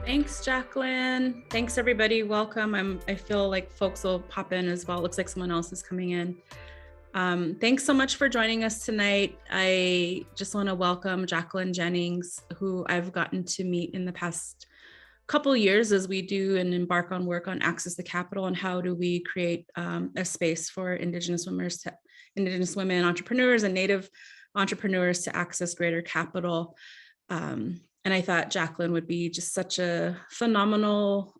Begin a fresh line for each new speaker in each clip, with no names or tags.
Thanks, Jacqueline. Thanks, everybody. Welcome. I feel like folks will pop in as well. It looks like someone else is coming in. Thanks so much for joining us tonight. I just want to welcome Jacqueline Jennings, who I've gotten to meet in the past couple of years as we do and embark on work on access to capital and how do we create a space for Indigenous women entrepreneurs and Native entrepreneurs to access greater capital. And I thought Jacqueline would be just such a phenomenal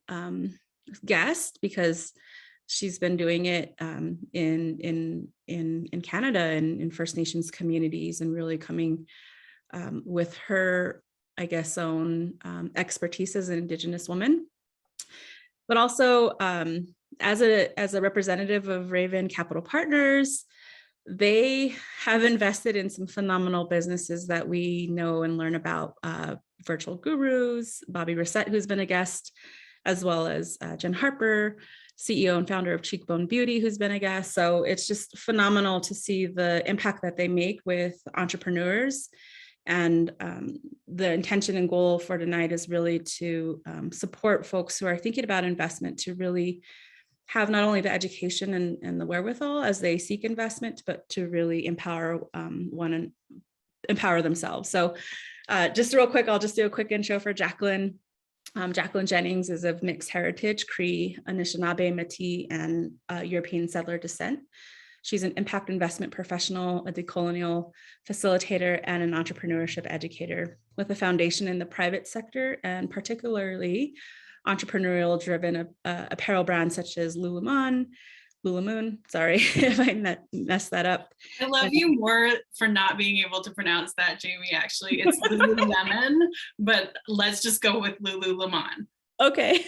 guest because she's been doing it in Canada and in First Nations communities and really coming with her, I guess, own expertise as an Indigenous woman, but also as a representative of Raven Capital Partners. They have invested in some phenomenal businesses that we know and learn about, Virtual Gurus, Bobby Reset, who's been a guest, as well as Jen Harper, CEO and founder of Cheekbone Beauty, who's been a guest. So it's just phenomenal to see the impact that they make with entrepreneurs. And the intention and goal for tonight is really to support folks who are thinking about investment to really have not only the education and the wherewithal as they seek investment, but to really empower empower themselves. So just real quick, I'll just do a quick intro for Jacqueline. Jacqueline Jennings is of mixed heritage, Cree, Anishinaabe, Métis, and European settler descent. She's an impact investment professional, a decolonial facilitator, and an entrepreneurship educator with a foundation in the private sector and particularly entrepreneurial-driven apparel brands such as Lululemon, sorry if I messed that up.
I love you more for not being able to pronounce that, Jamie, actually. It's Lululemon, but let's just go with Lululemon.
Okay.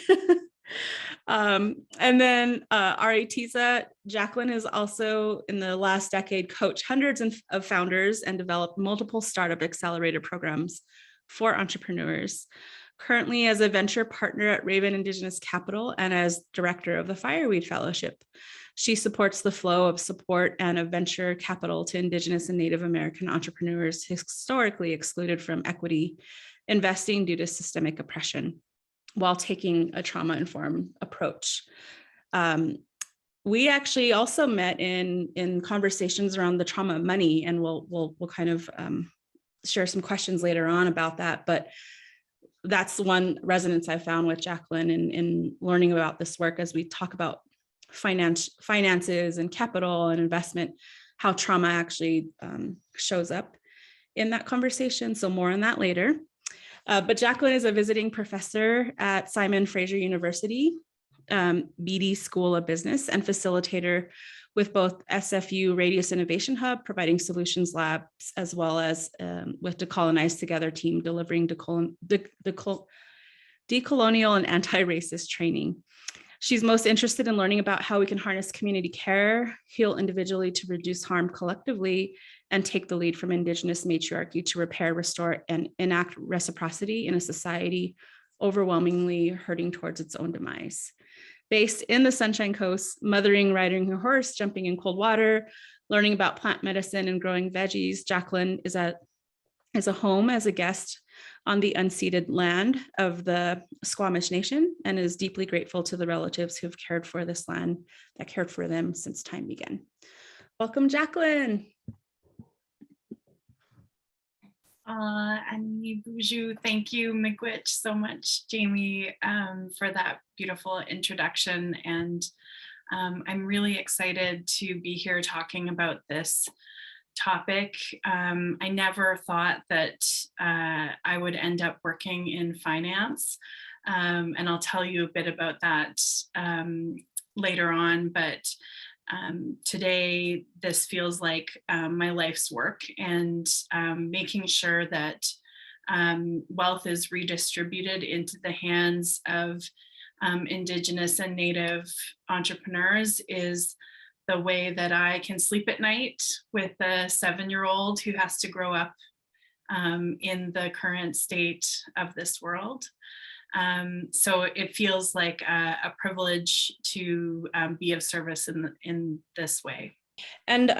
And then Aritiza, Jacqueline has also in the last decade coached hundreds of founders and developed multiple startup accelerator programs for entrepreneurs. Currently as a venture partner at Raven Indigenous Capital and as director of the Fireweed Fellowship. She supports the flow of support and of venture capital to Indigenous and Native American entrepreneurs historically excluded from equity investing due to systemic oppression, while taking a trauma-informed approach. We actually also met in conversations around the trauma of money, and we'll kind of share some questions later on about that, but that's one resonance I found with Jacqueline in learning about this work as we talk about finances and capital and investment, how trauma actually shows up in that conversation. So more on that later. But Jacqueline is a visiting professor at Simon Fraser University, Métis School of Business, and facilitator with both SFU Radius Innovation Hub, providing solutions labs, as well as with Decolonize Together team, delivering decolonial and anti-racist training. She's most interested in learning about how we can harness community care, heal individually to reduce harm collectively, and take the lead from Indigenous matriarchy to repair, restore, and enact reciprocity in a society overwhelmingly hurting towards its own demise. Based in the Sunshine Coast, mothering, riding her horse, jumping in cold water, learning about plant medicine and growing veggies, Jacqueline is a home as a guest on the unceded land of the Squamish Nation and is deeply grateful to the relatives who've cared for this land that cared for them since time began. Welcome, Jacqueline.
Ani Buju, thank you, Miigwech, so much, Jamie, for that beautiful introduction. And I'm really excited to be here talking about this topic. I never thought that I would end up working in finance, and I'll tell you a bit about that later on, but today this feels like my life's work, and making sure that wealth is redistributed into the hands of Indigenous and Native entrepreneurs is the way that I can sleep at night with a 7-year-old who has to grow up in the current state of this world. So it feels like a privilege to be of service in this way.
And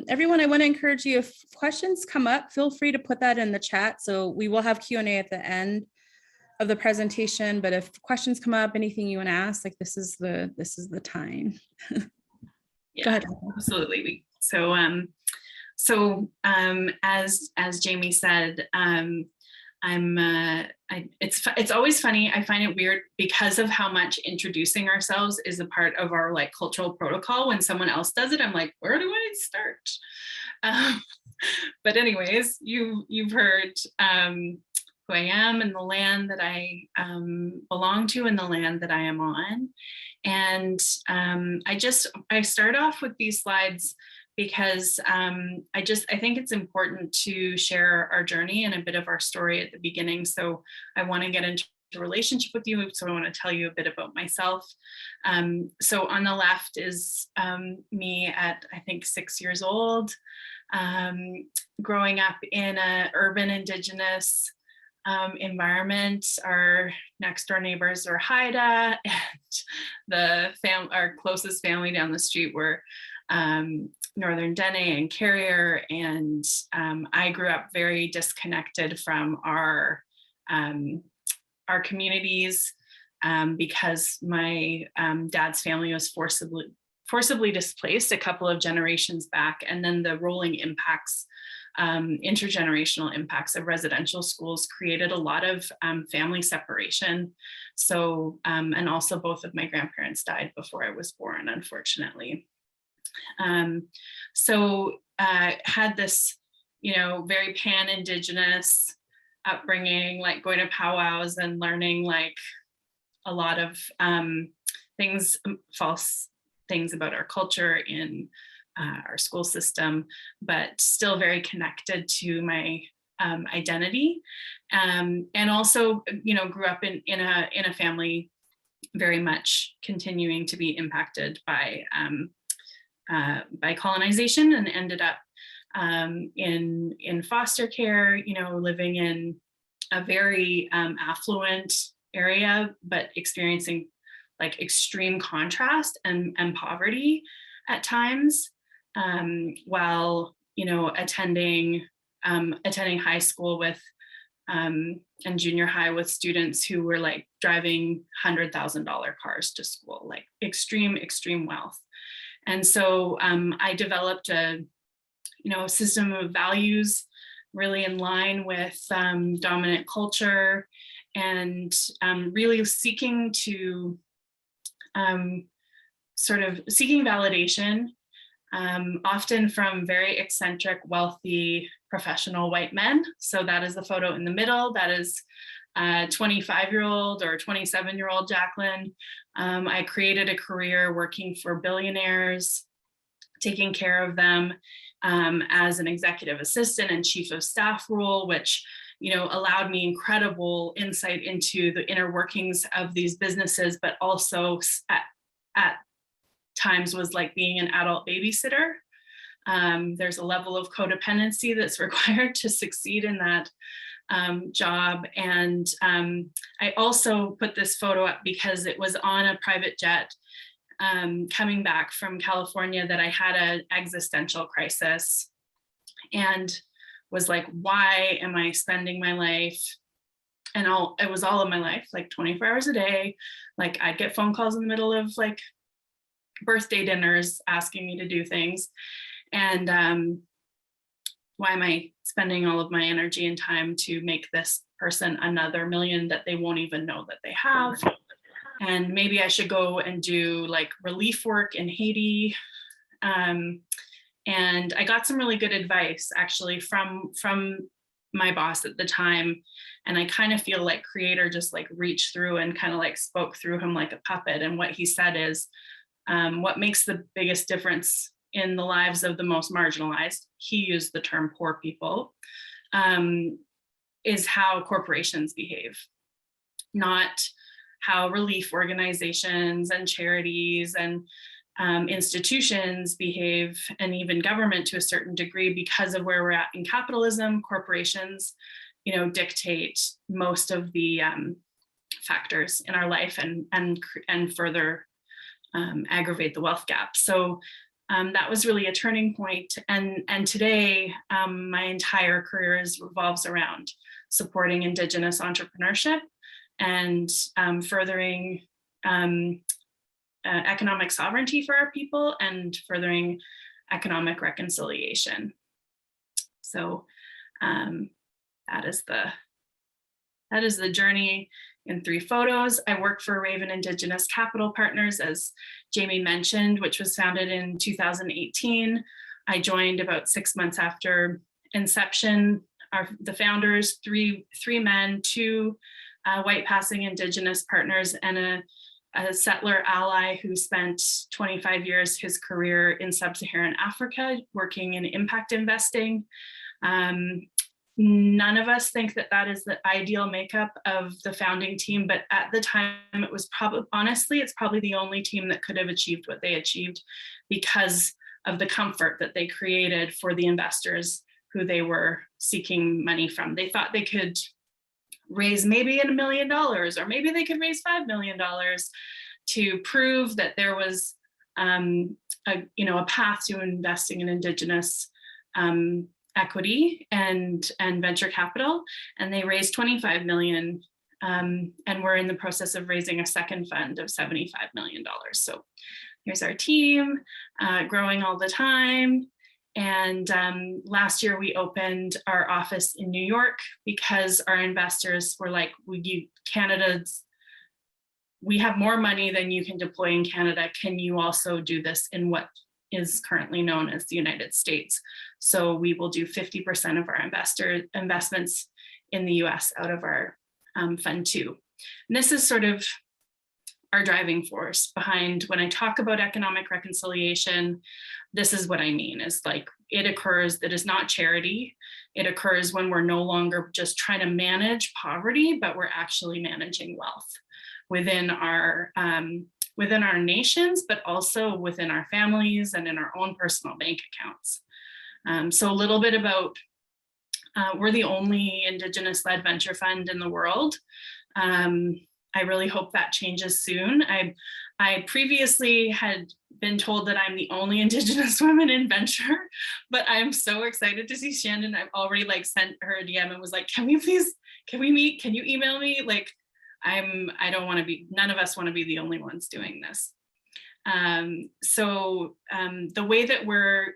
everyone, I want to encourage you, if questions come up, feel free to put that in the chat. So we will have Q&A at the end. of the presentation, but if questions come up, anything you want to ask, like this is the time.
Yeah,
go ahead.
Absolutely. As Jamie said, it's always funny. I find it weird because of how much introducing ourselves is a part of our like cultural protocol. When someone else does it, I'm like, where do I start? But anyways, you've heard who I am and the land that I belong to and the land that I am on. And I start off with these slides because I think it's important to share our journey and a bit of our story at the beginning. So I want to get into a relationship with you. So I want to tell you a bit about myself. So on the left is me at, I think, 6 years old, growing up in an urban Indigenous environment. Our next door neighbors are Haida, and our closest family down the street were Northern Dene and Carrier, and I grew up very disconnected from our communities because my dad's family was forcibly displaced a couple of generations back, and then the rolling impacts, intergenerational impacts of residential schools created a lot of family separation. So, and also both of my grandparents died before I was born, unfortunately. Had this, very pan-Indigenous upbringing, like going to powwows and learning like a lot of false things about our culture in our school system, but still very connected to my identity. And also, grew up in a family very much continuing to be impacted by colonization, and ended up in foster care, living in a very affluent area, but experiencing like extreme contrast and poverty at times, while attending high school with and junior high with students who were like driving $100,000 cars to school, like extreme wealth. And so I developed a system of values really in line with dominant culture, and really seeking to seeking validation, often from very eccentric, wealthy, professional white men. So that is the photo in the middle. That is 25-year-old or 27-year-old Jacqueline. I created a career working for billionaires, taking care of them as an executive assistant and chief of staff role, which allowed me incredible insight into the inner workings of these businesses, but also at times was like being an adult babysitter. There's a level of codependency that's required to succeed in that job. And I also put this photo up because it was on a private jet coming back from California that I had an existential crisis and was like, why am I spending my life? And it was all of my life, like 24 hours a day. Like I'd get phone calls in the middle of like birthday dinners asking me to do things. And why am I spending all of my energy and time to make this person another million that they won't even know that they have? And maybe I should go and do like relief work in Haiti. And I got some really good advice actually from my boss at the time. And I kind of feel like Creator just like reached through and kind of like spoke through him like a puppet. And what he said is, what makes the biggest difference in the lives of the most marginalized, he used the term poor people, is how corporations behave, not how relief organizations and charities and institutions behave, and even government to a certain degree. Because of where we're at in capitalism, corporations, dictate most of the factors in our life and further aggravate the wealth gap. So that was really a turning point. And today, my entire career revolves around supporting Indigenous entrepreneurship and furthering economic sovereignty for our people and furthering economic reconciliation. So that is the journey in 3 photos. I work for Raven Indigenous Capital Partners, as Jamie mentioned, which was founded in 2018. I joined about 6 months after inception. The founders, three men, 2 white passing Indigenous partners, and a settler ally who spent 25 years his career in sub-Saharan Africa working in impact investing. None of us think that is the ideal makeup of the founding team, but at the time it was honestly, it's probably the only team that could have achieved what they achieved because of the comfort that they created for the investors who they were seeking money from. They thought they could raise maybe $1 million, or maybe they could raise $5 million to prove that there was a path to investing in Indigenous equity and venture capital, and they raised 25 million, and we're in the process of raising a second fund of $75 million. So here's our team, growing all the time. And last year we opened our office in New York because our investors were like, we have more money than you can deploy in Canada. Can you also do this in what is currently known as the United States? So we will do 50% of our investments in the US out of our Fund 2. And this is sort of our driving force behind when I talk about economic reconciliation. This is what I mean, is like it occurs, that is not charity. It occurs when we're no longer just trying to manage poverty, but we're actually managing wealth within our nations, but also within our families and in our own personal bank accounts. So a little bit about, we're the only Indigenous-led venture fund in the world. I really hope that changes soon. I previously had been told that I'm the only Indigenous woman in venture, but I'm so excited to see Shannon. I've already sent her a DM and was like, can we meet? Can you email me? I don't want to be, none of us want to be the only ones doing this. So the way that we're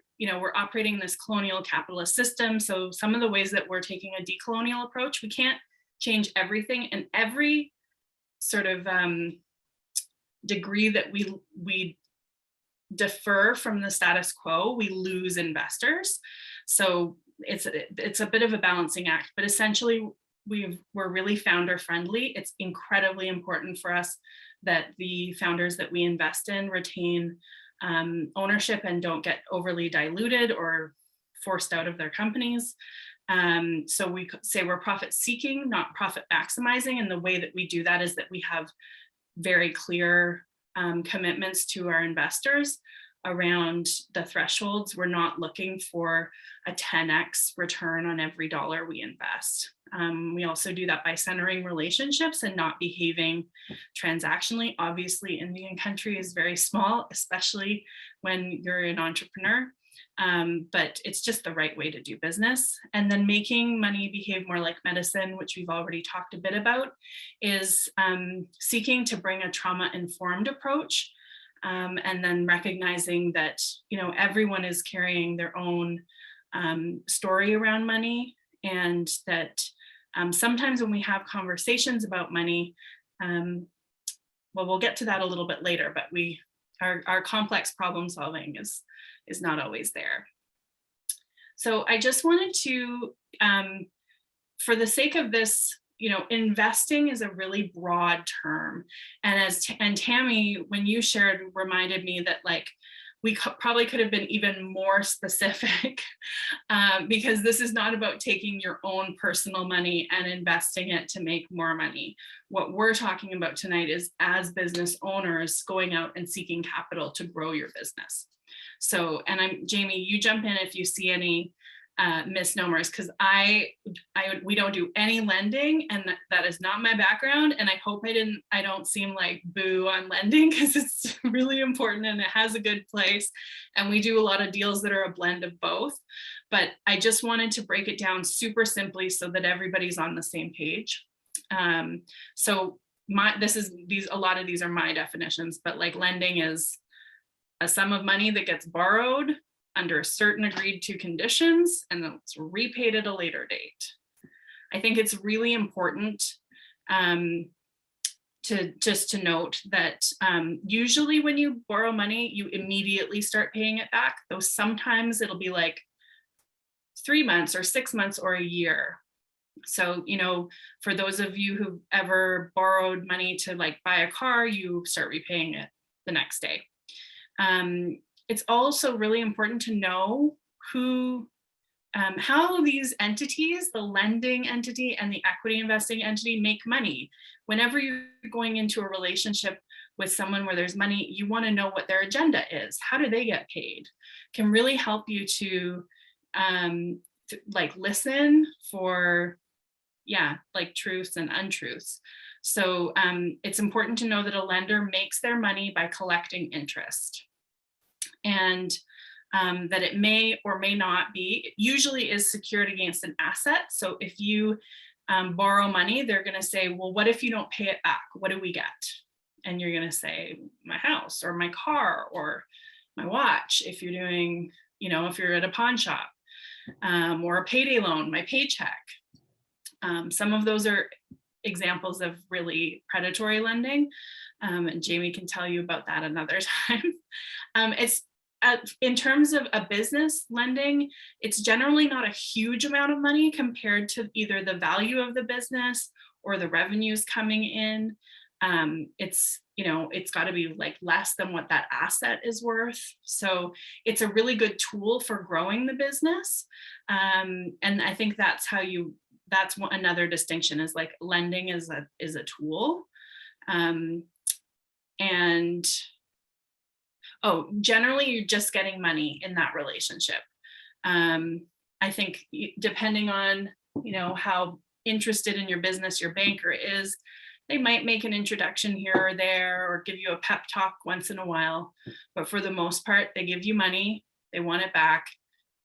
operating this colonial capitalist system. So some of the ways that we're taking a decolonial approach, we can't change everything, and every sort of degree that we defer from the status quo, we lose investors. So it's a bit of a balancing act, but essentially we're really founder friendly. It's incredibly important for us that the founders that we invest in retain ownership and don't get overly diluted or forced out of their companies. So we say we're profit seeking, not profit maximizing. And the way that we do that is that we have very clear commitments to our investors around the thresholds. We're not looking for a 10x return on every dollar we invest. We also do that by centering relationships and not behaving transactionally. Obviously, Indian country is very small, especially when you're an entrepreneur. But it's just the right way to do business. And then making money behave more like medicine, which we've already talked a bit about, is seeking to bring a trauma-informed approach, and then recognizing that everyone is carrying their own story around money, and that sometimes when we have conversations about money, well, we'll get to that a little bit later, but our complex problem solving is not always there. So I just wanted to, for the sake of this, investing is a really broad term. And Tammy, when you shared, reminded me that we probably could have been even more specific, because this is not about taking your own personal money and investing it to make more money. What we're talking about tonight is, as business owners, going out and seeking capital to grow your business. So, and Jamie, you jump in if you see any misnomers, because we don't do any lending, and that is not my background. And I hope I don't seem like boo on lending, because it's really important and it has a good place. And we do a lot of deals that are a blend of both. But I just wanted to break it down super simply so that everybody's on the same page. So a lot of these are my definitions, but like lending is a sum of money that gets borrowed under certain agreed to conditions and then it's repaid at a later date. I think it's really important to note that usually when you borrow money, you immediately start paying it back, though sometimes it'll be like 3 months or 6 months or a year. So, for those of you who've ever borrowed money to like buy a car, you start repaying it the next day. It's also really important to know how these entities, the lending entity and the equity investing entity, make money. Whenever you're going into a relationship with someone where there's money, you want to know what their agenda is. How do they get paid? Can really help you to like listen for like truths and untruths. So it's important to know that a lender makes their money by collecting interest, and that it may or may not be, it usually is secured against an asset. So if you borrow money, they're going to say, well, what if you don't pay it back? What do we get? And you're going to say, my house or my car or my watch. If you're doing, if you're at a pawn shop, or a payday loan, my paycheck. Some of those are examples of really predatory lending. And Jamie can tell you about that another time. It's in terms of a business lending, it's generally not a huge amount of money compared to either the value of the business or the revenues coming in. It's got to be like less than what that asset is worth. So it's a really good tool for growing the business. And I think that's another distinction, is like lending is a tool. Generally you're just getting money in that relationship. I think depending on, how interested in your business your banker is, they might make an introduction here or there or give you a pep talk once in a while. But for the most part, they give you money, they want it back,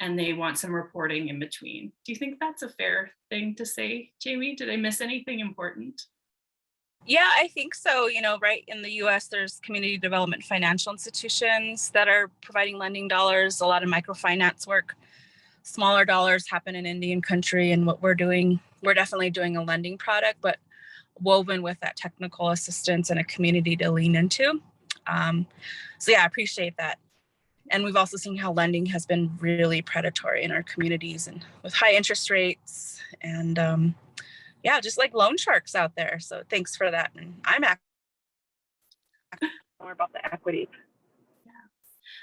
and they want some reporting in between. Do you think that's a fair thing to say, Jamie? Did I miss anything important?
Yeah, I think so. Right in the US, there's community development financial institutions that are providing lending dollars, a lot of microfinance work. Smaller dollars happen in Indian country, and what we're doing, we're definitely doing a lending product, but woven with that technical assistance and a community to lean into. So I appreciate that. And we've also seen how lending has been really predatory in our communities and with high interest rates and just like loan sharks out there. So thanks for that. And I'm more about the equity.
Yeah.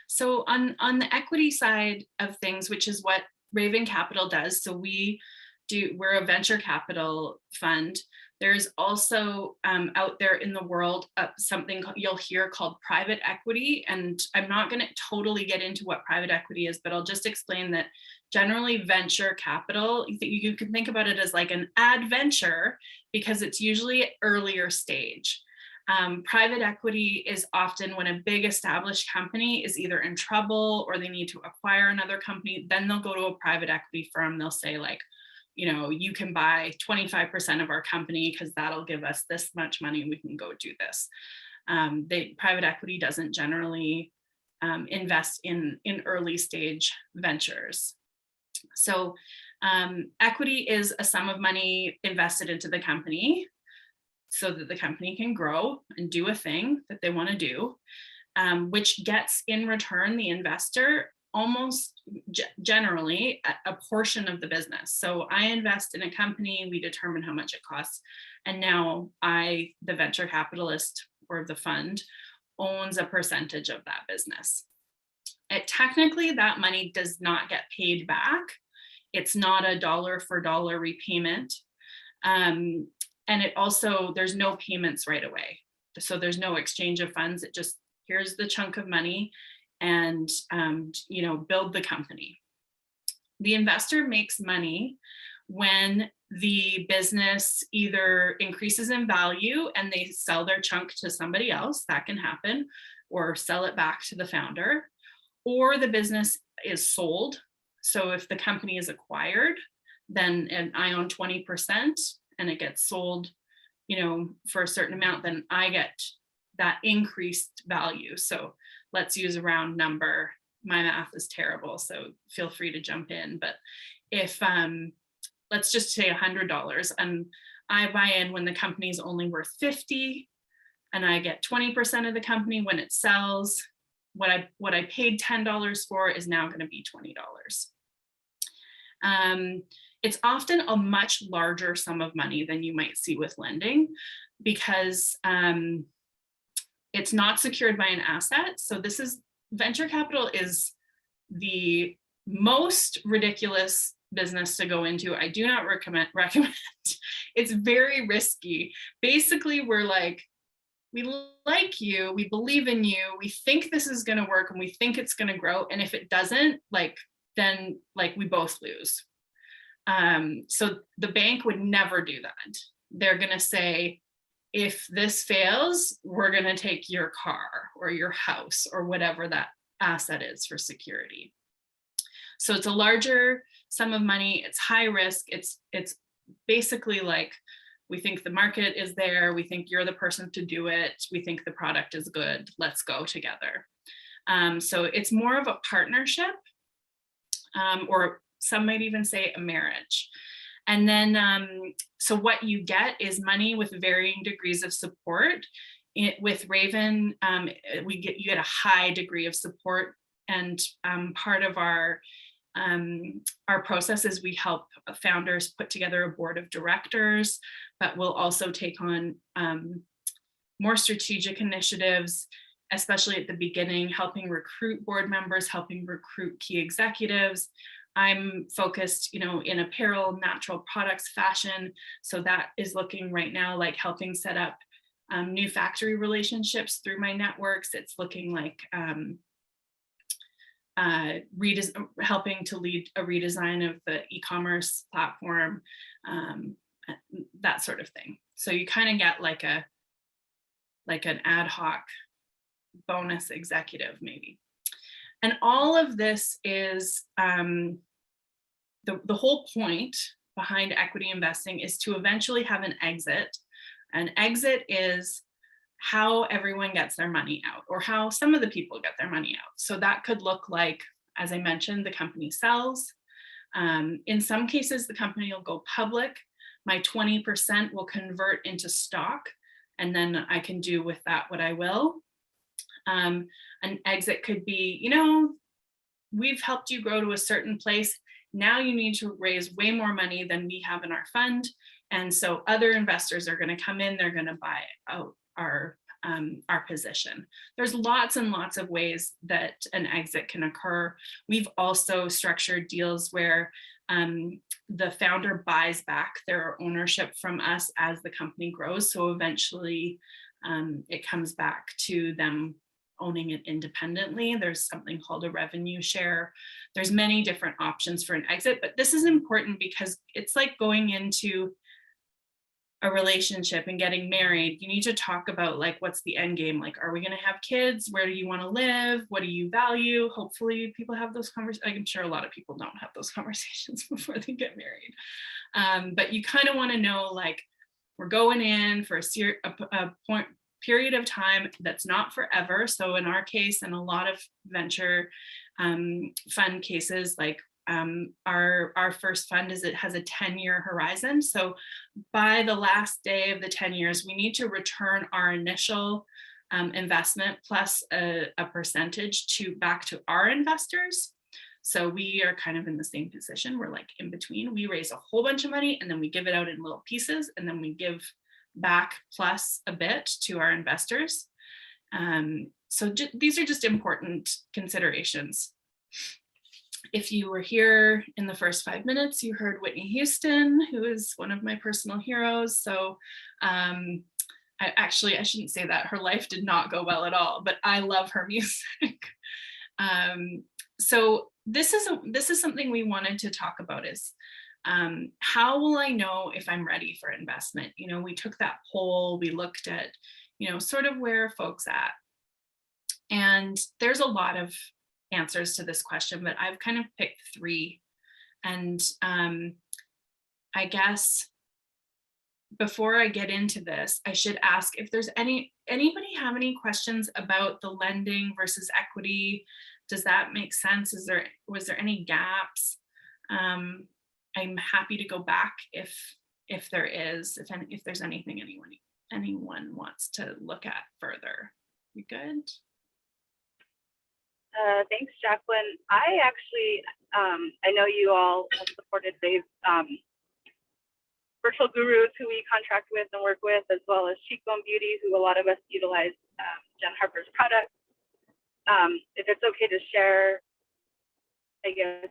So on the equity side of things, which is what Raven Capital does. So we're a venture capital fund. There's also out there in the world something you'll hear called private equity. And I'm not going to totally get into what private equity is, but I'll just explain that generally venture capital, you can think about it as like an adventure because it's usually earlier stage. Private equity is often when a big established company is either in trouble or they need to acquire another company, then they'll go to a private equity firm. They'll say like, you can buy 25% of our company because that'll give us this much money. We can go do this. Private equity doesn't generally invest in early stage ventures. So equity is a sum of money invested into the company so that the company can grow and do a thing that they want to do, which gets in return the investor almost generally a portion of the business. So I invest in a company, we determine how much it costs, and now the venture capitalist or the fund, owns a percentage of that business. Technically, that money does not get paid back. It's not a dollar for dollar repayment. And it also, there's no payments right away. So there's no exchange of funds. It just, here's the chunk of money and, build the company. The investor makes money when the business either increases in value and they sell their chunk to somebody else, that can happen, or sell it back to the founder, or the business is sold. So if the company is acquired, then I own 20% and it gets sold for a certain amount, then I get that increased value. So let's use a round number. My math is terrible, so feel free to jump in. But if let's just say $100, and I buy in when the company is only worth 50, and I get 20% of the company when it sells, what I paid $10 for is now going to be $20. It's often a much larger sum of money than you might see with lending, because it's not secured by an asset. So venture capital is the most ridiculous business to go into. I do not recommend. It's very risky. Basically, we're like, we like you, we believe in you, we think this is going to work, and we think it's going to grow. And if it doesn't, then we both lose. So the bank would never do that. They're going to say, if this fails, we're going to take your car or your house or whatever that asset is for security. So it's a larger sum of money. It's high risk. It's basically like, we think the market is there. We think you're the person to do it. We think the product is good. Let's go together. So it's more of a partnership, or some might even say a marriage. And then, so what you get is money with varying degrees of support. With Raven, you get a high degree of support. And part of our process is we help founders put together a board of directors, but we'll also take on more strategic initiatives, especially at the beginning, helping recruit board members, helping recruit key executives. I'm focused, in apparel, natural products, fashion. So that is looking right now like helping set up new factory relationships through my networks. It's looking like helping to lead a redesign of the e-commerce platform, that sort of thing. So you kind of get like an ad hoc bonus executive maybe. And all of this is the whole point behind equity investing is to eventually have an exit. An exit is how everyone gets their money out, or how some of the people get their money out. So that could look like, as I mentioned, the company sells. In some cases, the company will go public. My 20% will convert into stock, and then I can do with that what I will. An exit could be, we've helped you grow to a certain place. Now you need to raise way more money than we have in our fund. And so other investors are going to come in, they're going to buy out our position. There's lots and lots of ways that an exit can occur. We've also structured deals where the founder buys back their ownership from us as the company grows. So eventually it comes back to them owning it independently. There's something called a revenue share. There's many different options for an exit, but this is important because it's like going into a relationship and getting married. You need to talk about what's the end game? Are we going to have kids? Where do you want to live? What do you value? Hopefully people have those conversations. I'm sure a lot of people don't have those conversations before they get married. But you kind of want to know, we're going in for a period of time that's not forever. So in our case, and a lot of venture fund cases, our first fund it has a 10-year horizon. So by the last day of the 10 years, we need to return our initial investment plus a percentage back to our investors. So we are kind of in the same position. We're in between. We raise a whole bunch of money and then we give it out in little pieces, and then we give back plus a bit to our investors. So these are just important considerations. If you were here in the first 5 minutes, you heard Whitney Houston, who is one of my personal heroes. So I shouldn't say that. Her life did not go well at all, but I love her music. So this is something we wanted to talk about is how will I know if I'm ready for investment? We took that poll, we looked at, sort of where folks at. And there's a lot of answers to this question, but I've kind of picked 3. And I guess before I get into this, I should ask if there's anybody have any questions about the lending versus equity. Does that make sense? Was there any gaps? I'm happy to go back if there is, if there's anything anyone wants to look at further. You good?
Thanks, Jacqueline. I actually, I know you all have supported Dave's virtual gurus who we contract with and work with, as well as Cheekbone Beauty, who a lot of us utilize Jen Harper's products. If it's okay to share, I guess,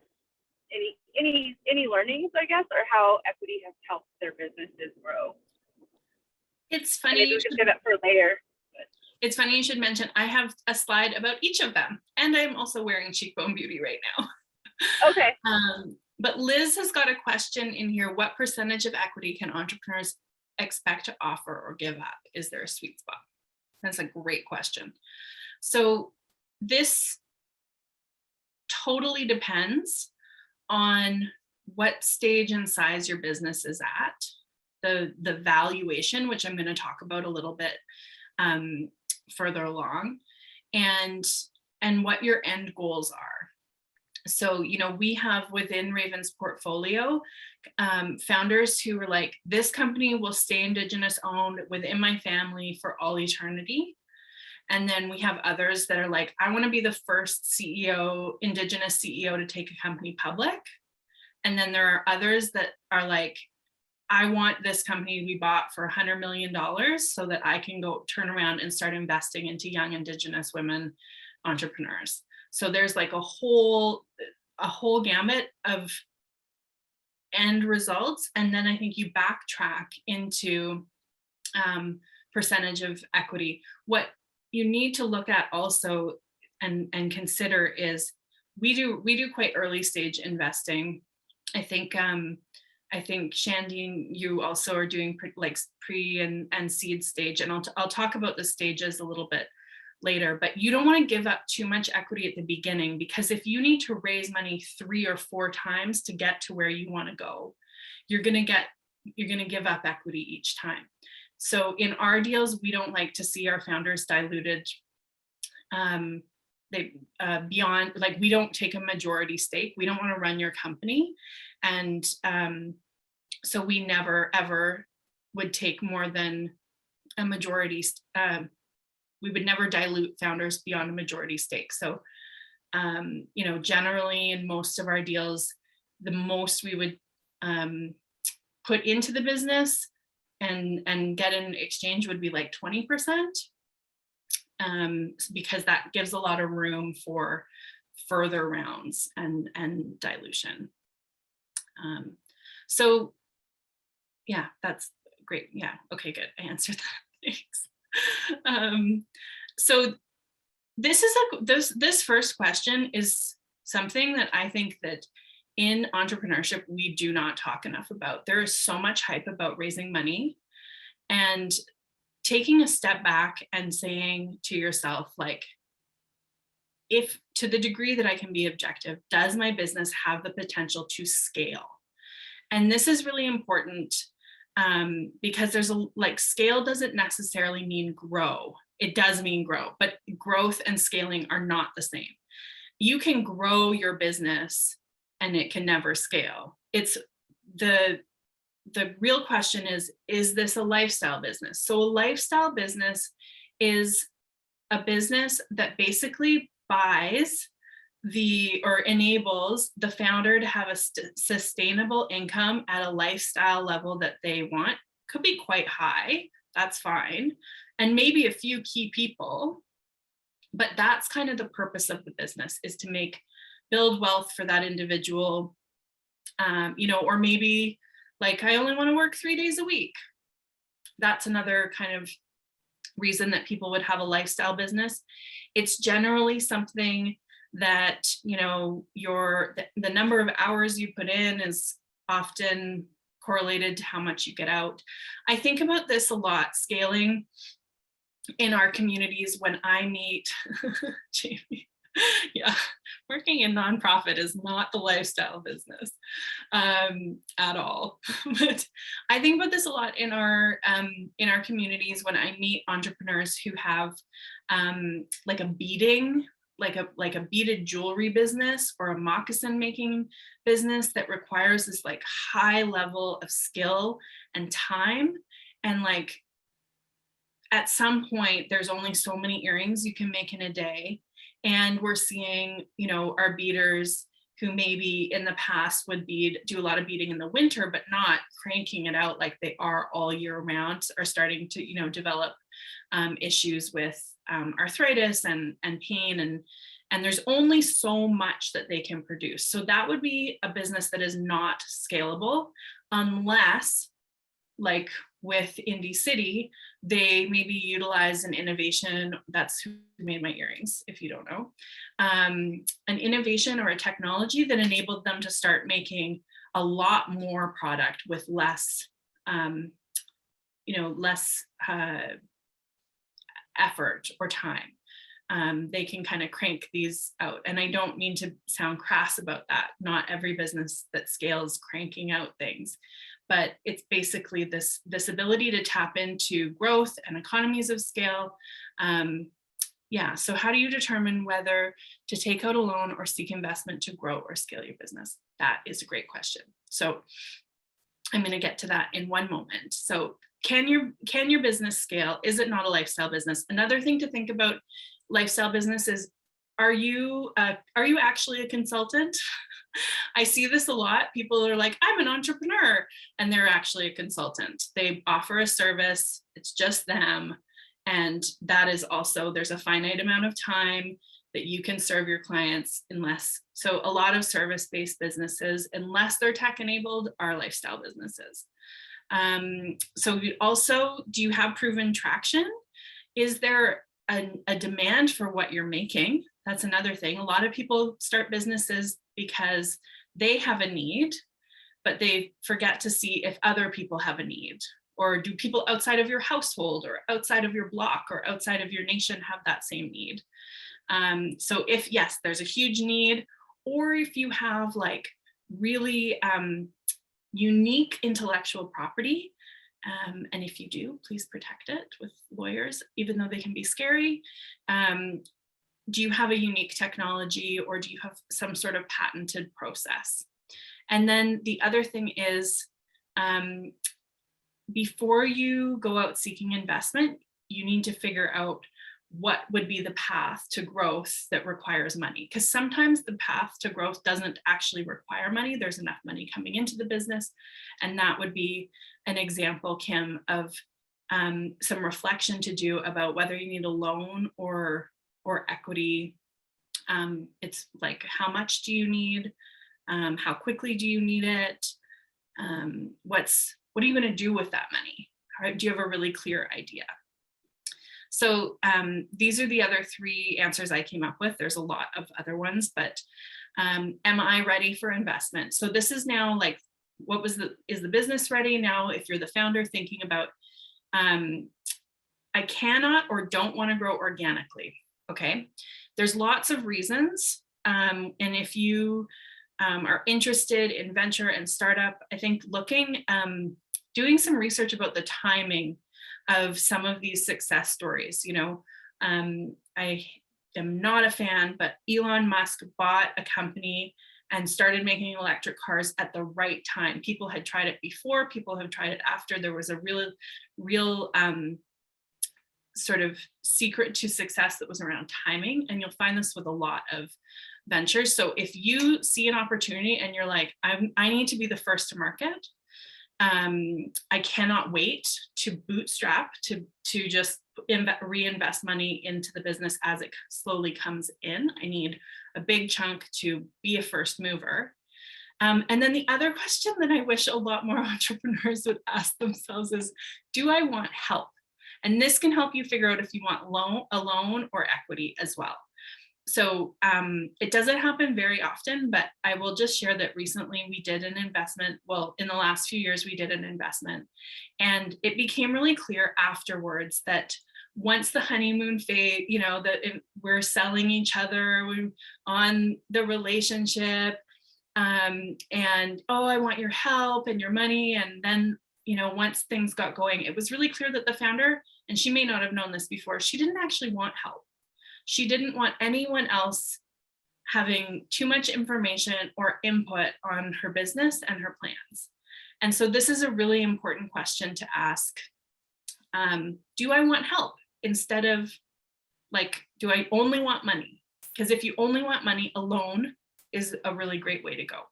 any learnings, I guess, or how equity has helped their businesses grow.
It's funny.
Maybe we can save that for later.
It's funny you should mention, I have a slide about each of them, and I'm also wearing Cheekbone Beauty right now.
Okay.
But Liz has got a question in here. What percentage of equity can entrepreneurs expect to offer or give up? Is there a sweet spot? That's a great question. So this totally depends on what stage and size your business is at, the valuation, which I'm going to talk about a little bit further along, and what your end goals are. So, you know, we have within Raven's portfolio founders who are like, this company will stay Indigenous owned within my family for all eternity. And then we have others that are like, I want to be the first CEO, Indigenous CEO to take a company public. And then there are others that are like, I want this company to be bought for $100 million so that I can go turn around and start investing into young Indigenous women entrepreneurs. So there's like a whole gamut of end results. And then I think you backtrack into percentage of equity. What you need to look at also and consider is we do quite early stage investing. I think Shandine, you also are doing pre and seed stage, and I'll talk about the stages a little bit later, but you don't want to give up too much equity at the beginning, because if you need to raise money 3 or 4 times to get to where you want to go, you're going to give up equity each time. So in our deals, we don't like to see our founders diluted beyond, like, we don't take a majority stake. We don't want to run your company. And so we never ever would take more than a majority. We would never dilute founders beyond a majority stake. So, you know, generally in most of our deals, the most we would put into the business and get in exchange would be like 20%, because that gives a lot of room for further rounds and dilution. So yeah, that's great. Yeah, okay, good. I answered that. Thanks. So this first question is something that I think that in entrepreneurship we do not talk enough about. There is so much hype about raising money, and taking a step back and saying to yourself, like, if to the degree that I can be objective, does my business have the potential to scale? And this is really important. Because there's scale doesn't necessarily mean grow. It does mean grow, but growth and scaling are not the same. You can grow your business and it can never scale. It's the real question is this a lifestyle business? So a lifestyle business is a business that basically buys or enables the founder to have a sustainable income at a lifestyle level that they want. Could be quite high, that's fine, and maybe a few key people, but that's kind of the purpose of the business, is to build wealth for that individual. You know, or maybe like, I only want to work 3 days a week. That's another kind of reason that people would have a lifestyle business. It's generally something that, you know, the number of hours you put in is often correlated to how much you get out. I think about this a lot, scaling in our communities when I meet Jamie. Yeah, working in nonprofit is not the lifestyle business at all. But I think about this a lot in our communities when I meet entrepreneurs who have like a beading, like a beaded jewelry business or a moccasin making business that requires this like high level of skill and time. And like at some point, there's only so many earrings you can make in a day. And we're seeing, you know, our beaders who maybe in the past would do a lot of beading in the winter, but not cranking it out like they are all year round, are starting to, you know, develop issues with arthritis and pain, and there's only so much that they can produce. So that would be a business that is not scalable unless, like with Indie City, they maybe utilize an innovation. That's who made my earrings, if you don't know, an innovation or a technology that enabled them to start making a lot more product with less, less effort or time. They can kind of crank these out. And I don't mean to sound crass about that. Not every business that scales cranking out things, but it's basically this ability to tap into growth and economies of scale. So how do you determine whether to take out a loan or seek investment to grow or scale your business? That is a great question. So I'm going to get to that in one moment. So can your business scale? Is it not a lifestyle business? Another thing to think about lifestyle business is, are you actually a consultant? I see this a lot. People are like, I'm an entrepreneur, and they're actually a consultant. They offer a service, it's just them. And that is also, there's a finite amount of time that you can serve your clients so a lot of service-based businesses, unless they're tech-enabled, are lifestyle businesses. So also, do you have proven traction? Is there a demand for what you're making? That's another thing. A lot of people start businesses because they have a need, but they forget to see if other people have a need. Or do people outside of your household or outside of your block or outside of your nation have that same need? So if yes, there's a huge need, or if you have like really unique intellectual property, and if you do, please protect it with lawyers, even though they can be scary. Do you have a unique technology, or do you have some sort of patented process? And then the other thing is, before you go out seeking investment, you need to figure out what would be the path to growth that requires money. Because sometimes the path to growth doesn't actually require money. There's enough money coming into the business. And that would be an example, Kim, of some reflection to do about whether you need a loan or equity. It's like, how much do you need? How quickly do you need it? What are you going to do with that money? Do you have a really clear idea? So these are the other three answers I came up with. There's a lot of other ones, but am I ready for investment? So this is now like, is the business ready? Now, if you're the founder thinking about, I cannot or don't want to grow organically. Okay, there's lots of reasons. And if you are interested in venture and startup, I think doing some research about the timing of some of these success stories. I am not a fan, but Elon Musk bought a company and started making electric cars at the right time. People had tried it before, people have tried it after. There was a real sort of secret to success that was around timing. And you'll find this with a lot of ventures. So if you see an opportunity and you're like, I need to be the first to market, I cannot wait to bootstrap, to just reinvest money into the business as it slowly comes in. I need a big chunk to be a first mover. And then the other question that I wish a lot more entrepreneurs would ask themselves is, do I want help? And this can help you figure out if you want a loan or equity as well. So it doesn't happen very often, but I will just share that recently we did an investment. Well, in the last few years, we did an investment, and it became really clear afterwards that once the honeymoon phase, you know, that we're selling each other on the relationship, and oh, I want your help and your money. And then, you know, once things got going, it was really clear that the founder, and she may not have known this before, she didn't actually want help. She didn't want anyone else having too much information or input on her business and her plans. And so this is a really important question to ask. Do I want help? Instead of like, do I only want money? Because if you only want money, alone is a really great way to go.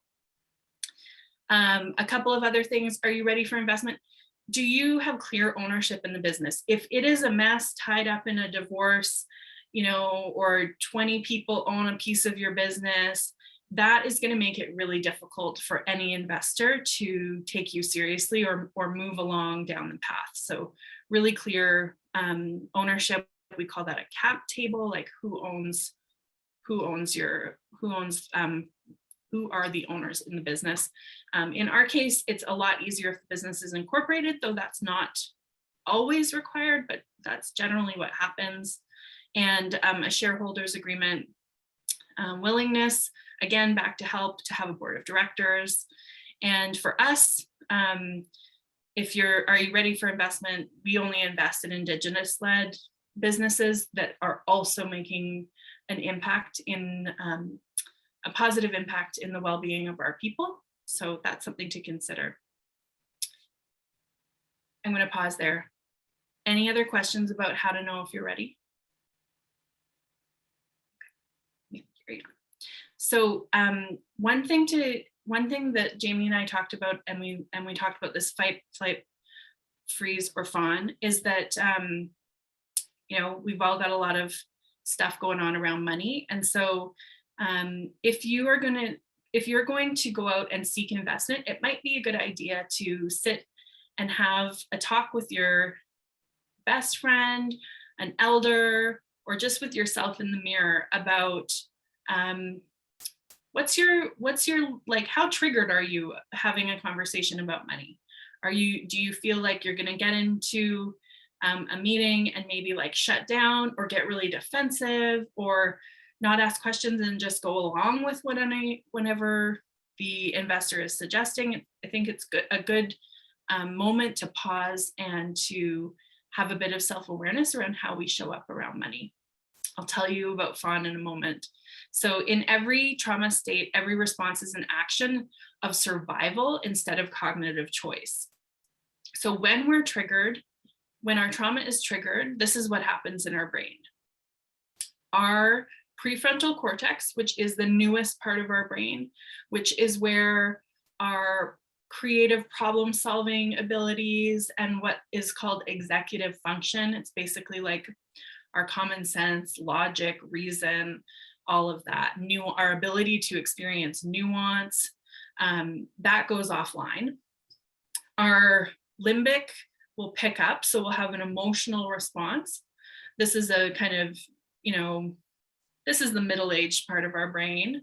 A couple of other things. Are you ready for investment? Do you have clear ownership in the business? If it is a mess tied up in a divorce, you know, or 20 people own a piece of your business, that is going to make it really difficult for any investor to take you seriously or move along down the path. So really clear ownership. We call that a cap table, like who are the owners in the business. In our case, it's a lot easier if the business is incorporated, though that's not always required, but that's generally what happens. And a shareholders agreement, willingness, again, back to help to have a board of directors. And for us, are you ready for investment? We only invest in Indigenous-led businesses that are also making an impact in a positive impact in the well-being of our people. So that's something to consider. I'm going to pause there. Any other questions about how to know if you're ready? Yeah, carry on. So one thing that Jamie and I talked about, and we talked about this fight, flight, freeze, or fawn, is that you know, we've all got a lot of stuff going on around money, and so if you're going to go out and seek investment, it might be a good idea to sit and have a talk with your best friend, an elder, or just with yourself in the mirror about what's your like, how triggered are you having a conversation about money? Do you feel like you're going to get into a meeting and maybe like shut down or get really defensive or not ask questions and just go along with whenever the investor is suggesting? I think it's a good moment to pause and to have a bit of self-awareness around how we show up around money. I'll tell you about fawn in a moment. So in every trauma state, every response is an action of survival instead of cognitive choice. So when we're triggered, when our trauma is triggered, this is what happens in our brain. Our prefrontal cortex, which is the newest part of our brain, which is where our creative problem solving abilities and what is called executive function, it's basically like our common sense, logic, reason, all of that, our ability to experience nuance, that goes offline. Our limbic will pick up, so we'll have an emotional response. This is a kind of, you know, this is the middle-aged part of our brain.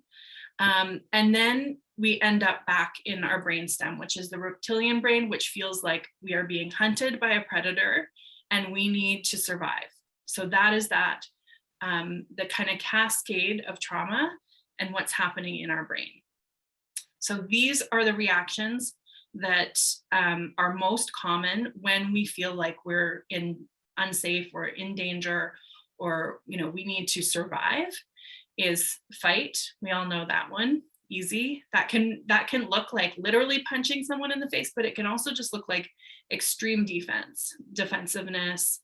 And then we end up back in our brainstem, which is the reptilian brain, which feels like we are being hunted by a predator and we need to survive. So that is the kind of cascade of trauma and what's happening in our brain. So these are the reactions that are most common when we feel like we're unsafe or in danger, or, you know, we need to survive. Is fight. We all know that one, easy. That can look like literally punching someone in the face, but it can also just look like extreme defensiveness.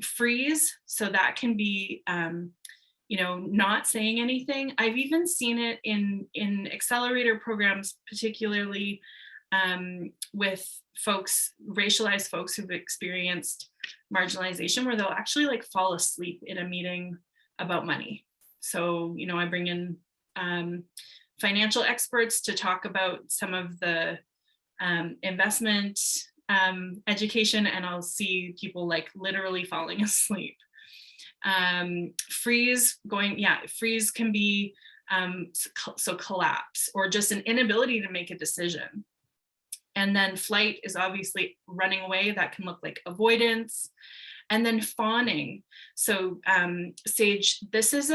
Freeze. So that can be, you know, not saying anything. I've even seen it in accelerator programs, particularly with folks, racialized folks who've experienced marginalization, where they'll actually like fall asleep in a meeting about money. So, you know, I bring in financial experts to talk about some of the investment education, and I'll see people like literally falling asleep. Freeze can be so collapse or just an inability to make a decision. And then flight is obviously running away. That can look like avoidance. And then fawning. So Sage, this is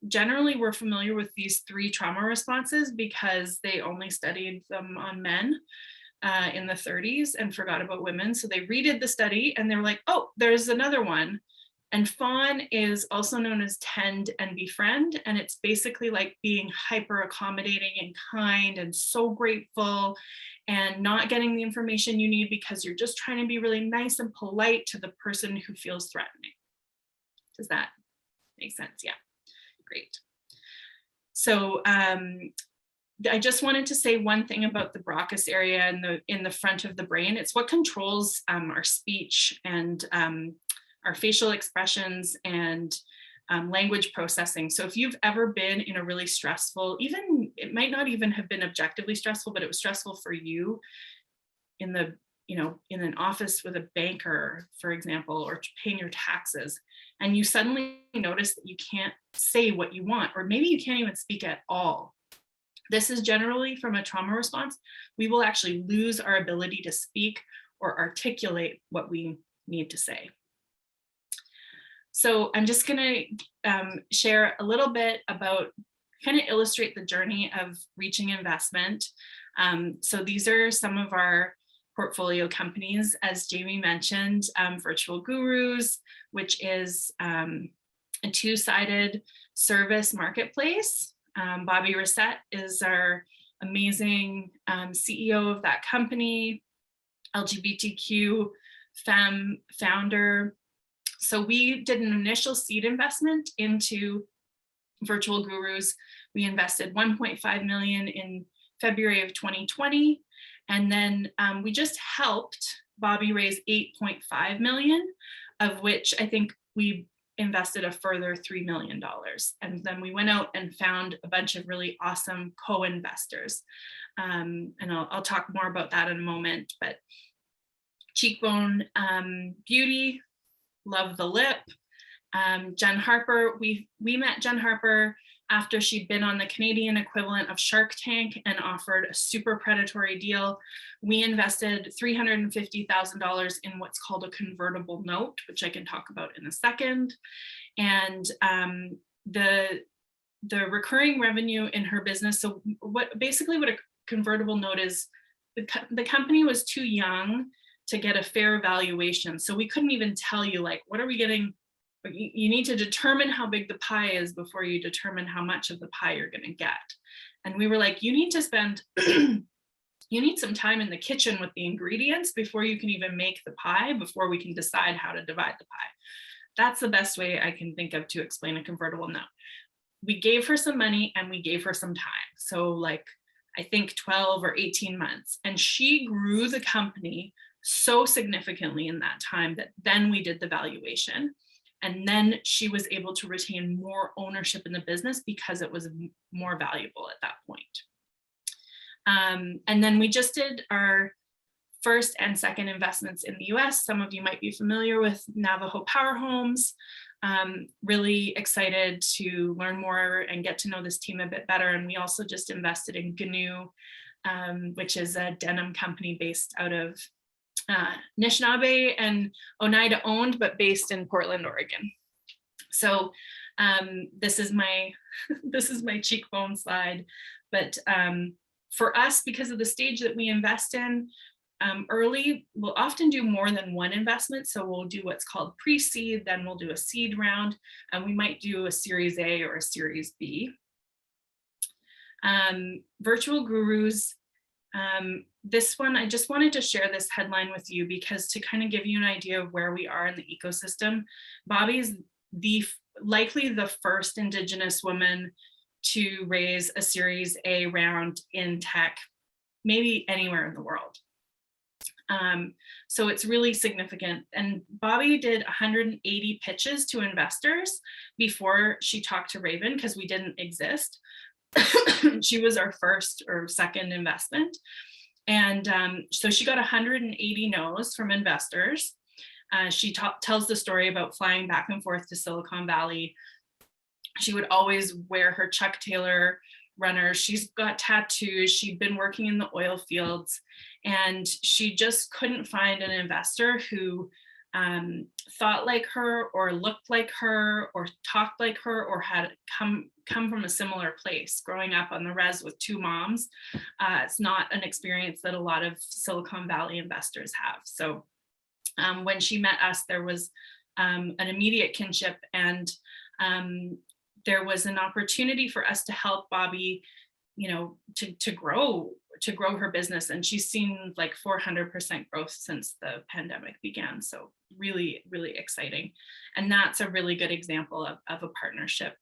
generally we're familiar with these 3 trauma responses because they only studied them on men in the 30s and forgot about women. So they redid the study and they were like, oh, there's another one. And fawn is also known as tend and befriend. And it's basically like being hyper accommodating and kind and so grateful and not getting the information you need because you're just trying to be really nice and polite to the person who feels threatening. Does that make sense? Yeah, great. So I just wanted to say one thing about the Broca's area in the front of the brain. It's what controls our speech and our facial expressions and language processing. So if you've ever been in a really stressful, even it might not even have been objectively stressful, but it was stressful for you in the, in an office with a banker, for example, or paying your taxes, and you suddenly notice that you can't say what you want, or maybe you can't even speak at all. This is generally from a trauma response. We will actually lose our ability to speak or articulate what we need to say. So I'm just going to share a little bit about, kind of illustrate the journey of reaching investment. So these are some of our portfolio companies, as Jamie mentioned, Virtual Gurus, which is a 2-sided service marketplace. Bobby Reset is our amazing CEO of that company, LGBTQ femme founder. So we did an initial seed investment into Virtual Gurus. We invested 1.5 million in February of 2020. And then we just helped Bobby raise 8.5 million, of which I think we invested a further $3 million. And then we went out and found a bunch of really awesome co-investors. And I'll talk more about that in a moment, but Cheekbone Beauty, love the lip. Jen Harper, we met Jen Harper after she'd been on the Canadian equivalent of Shark Tank and offered a super predatory deal. We invested $350,000 in what's called a convertible note, which I can talk about in a second. And the recurring revenue in her business, so what a convertible note is, the company was too young to get a fair valuation. So we couldn't even tell you, like, what are we getting? You need to determine how big the pie is before you determine how much of the pie you're going to get. And we were like, you need to spend, you need some time in the kitchen with the ingredients before you can even make the pie, before we can decide how to divide the pie. That's the best way I can think of to explain a convertible note. We gave her some money and we gave her some time. So like, I think 12 or 18 months. And she grew the company so significantly in that time that then we did the valuation. And then she was able to retain more ownership in the business because it was more valuable at that point. And then we just did our first and second investments in the US. Some of you might be familiar with Navajo Power Homes. Really excited to learn more and get to know this team a bit better. And we also just invested in GNU, which is a denim company based out of Anishinaabe and Oneida owned, but based in Portland, Oregon. So this is my cheekbone slide. But for us, because of the stage that we invest in early, we'll often do more than one investment. So we'll do what's called pre-seed, then we'll do a seed round, and we might do a Series A or a Series B. Virtual Gurus. This one, I just wanted to share this headline with you because to kind of give you an idea of where we are in the ecosystem. Bobby's likely the first Indigenous woman to raise a Series A round in tech, maybe anywhere in the world. So it's really significant. And Bobby did 180 pitches to investors before she talked to Raven because we didn't exist. She was our first or second investment. And so she got 180 no's from investors. She tells the story about flying back and forth to Silicon Valley. She would always wear her Chuck Taylor runners. She's got tattoos. She'd been working in the oil fields, and she just couldn't find an investor who thought like her or looked like her or talked like her or had come from a similar place. Growing up on the res with two moms, it's not an experience that a lot of Silicon Valley investors have. So when she met us, there was an immediate kinship, and there was an opportunity for us to help Bobby, to grow her business. And she's seen like 400% growth since the pandemic began. So really, really exciting. And that's a really good example of a partnership.